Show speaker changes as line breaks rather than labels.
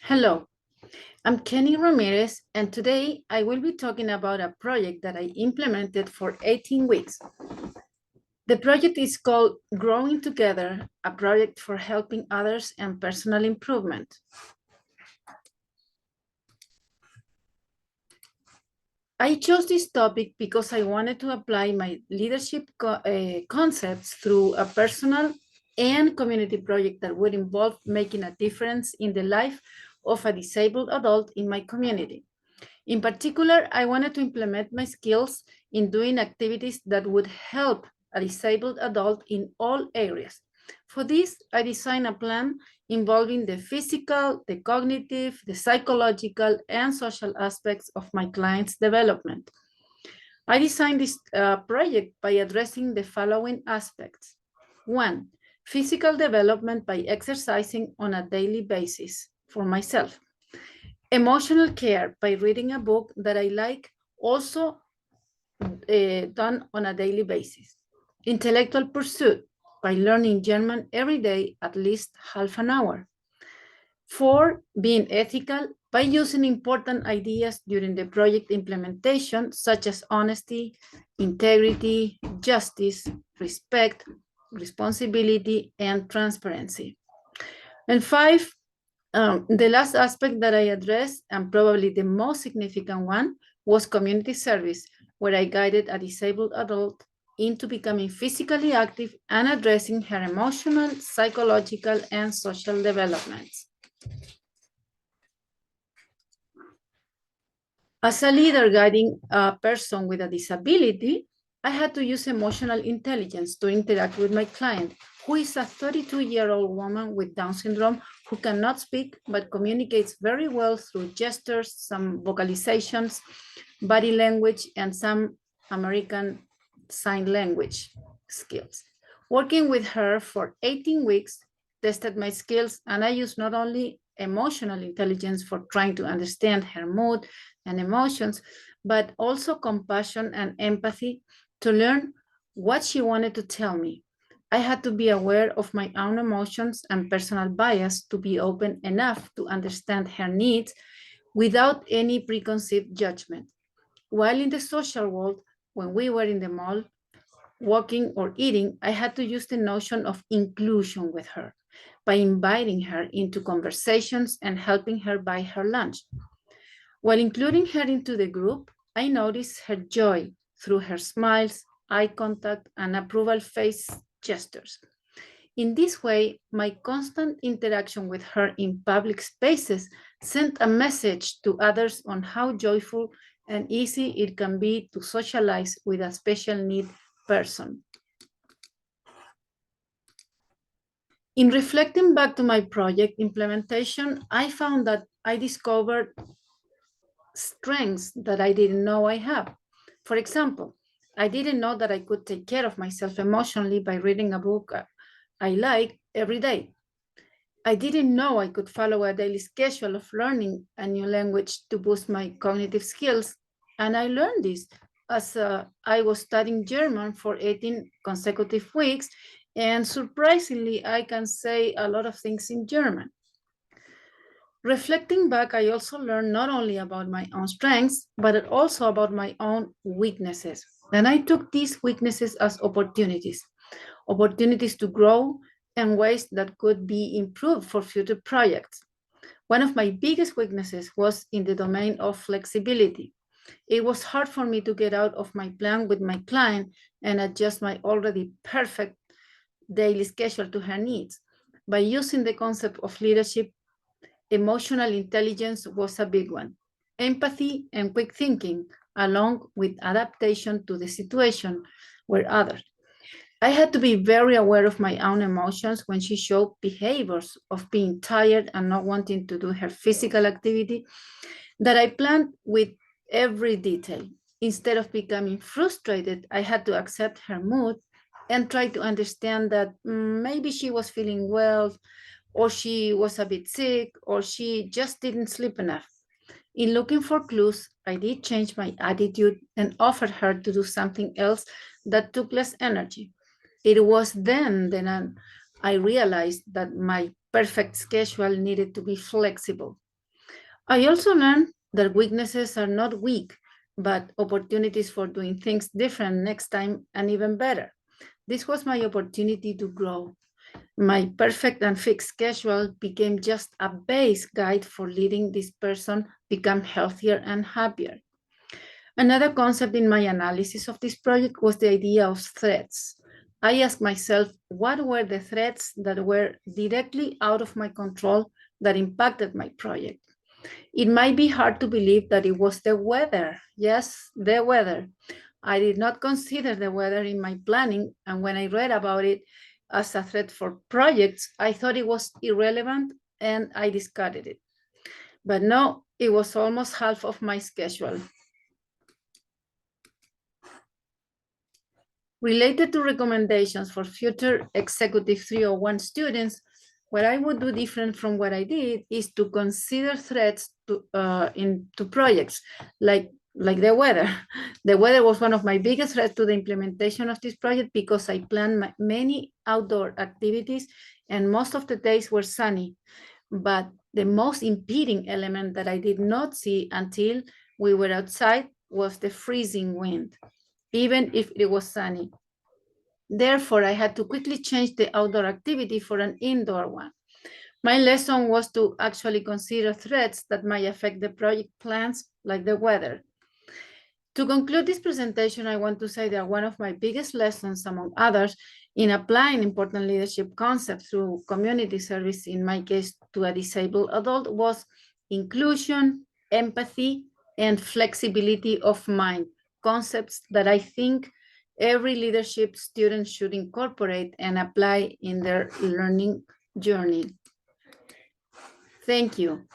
Hello, I'm Kenny Ramirez, and today I will be talking about a project that I implemented for 18 weeks. The project is called Growing Together, a project for helping others and personal improvement. I chose this topic because I wanted to apply my leadership concepts through a personal and community project that would involve making a difference in the life of a disabled adult in my community. In particular, I wanted to implement my skills in doing activities that would help a disabled adult in all areas. For this, I designed a plan involving the physical, the cognitive, the psychological, and social aspects of my client's development. I designed this project by addressing the following aspects. 1, physical development by exercising on a daily basis for myself. Emotional care by reading a book that I like, also done on a daily basis. Intellectual pursuit by learning German every day, at least half an hour. 4, being ethical by using important ideas during the project implementation, such as honesty, integrity, justice, respect, responsibility, and transparency. And 5, the last aspect that I addressed, and probably the most significant one, was community service, where I guided a disabled adult into becoming physically active and addressing her emotional, psychological, and social developments. As a leader guiding a person with a disability, I had to use emotional intelligence to interact with my client, who is a 32-year-old woman with Down syndrome who cannot speak but communicates very well through gestures, some vocalizations, body language, and some American Sign Language skills. Working with her for 18 weeks tested my skills, and I used not only emotional intelligence for trying to understand her mood and emotions, but also compassion and empathy to learn what she wanted to tell me. I had to be aware of my own emotions and personal bias to be open enough to understand her needs without any preconceived judgment. While in the social world, when we were in the mall, walking or eating, I had to use the notion of inclusion with her by inviting her into conversations and helping her buy her lunch. While including her into the group, I noticed her joy through her smiles, eye contact, and approval face gestures. In this way, my constant interaction with her in public spaces sent a message to others on how joyful and easy it can be to socialize with a special need person. In reflecting back to my project implementation, I found that I discovered strengths that I didn't know I have. For example, I didn't know that I could take care of myself emotionally by reading a book I like every day. I didn't know I could follow a daily schedule of learning a new language to boost my cognitive skills. And I learned this as I was studying German for 18 consecutive weeks. And surprisingly, I can say a lot of things in German. Reflecting back, I also learned not only about my own strengths, but also about my own weaknesses. And I took these weaknesses as opportunities to grow and ways that could be improved for future projects. One of my biggest weaknesses was in the domain of flexibility. It was hard for me to get out of my plan with my client and adjust my already perfect daily schedule to her needs. By using the concept of leadership, emotional intelligence was a big one. Empathy and quick thinking, along with adaptation to the situation, were others. I had to be very aware of my own emotions when she showed behaviors of being tired and not wanting to do her physical activity that I planned with every detail. Instead of becoming frustrated, I had to accept her mood and try to understand that maybe she was feeling well, or she was a bit sick, or she just didn't sleep enough. In looking for clues, I did change my attitude and offered her to do something else that took less energy. It was then that I realized that my perfect schedule needed to be flexible. I also learned that weaknesses are not weak, but opportunities for doing things different next time and even better. This was my opportunity to grow. My perfect and fixed schedule became just a base guide for letting this person become healthier and happier. Another concept in my analysis of this project was the idea of threats. I asked myself, what were the threats that were directly out of my control that impacted my project? It might be hard to believe that it was the weather. Yes, the weather. I did not consider the weather in my planning, and when I read about it as a threat for projects, I thought it was irrelevant and I discarded it. But no, it was almost half of my schedule. Related to recommendations for future Executive 301 students, what I would do different from what I did is to consider threats to projects like the weather. The weather was one of my biggest threats to the implementation of this project because I planned many outdoor activities and most of the days were sunny. But the most impeding element that I did not see until we were outside was the freezing wind, even if it was sunny. Therefore, I had to quickly change the outdoor activity for an indoor one. My lesson was to actually consider threats that might affect the project plans, like the weather. To conclude this presentation, I want to say that one of my biggest lessons, among others, in applying important leadership concepts through community service, in my case to a disabled adult, was inclusion, empathy, and flexibility of mind, concepts that I think every leadership student should incorporate and apply in their learning journey. Thank you.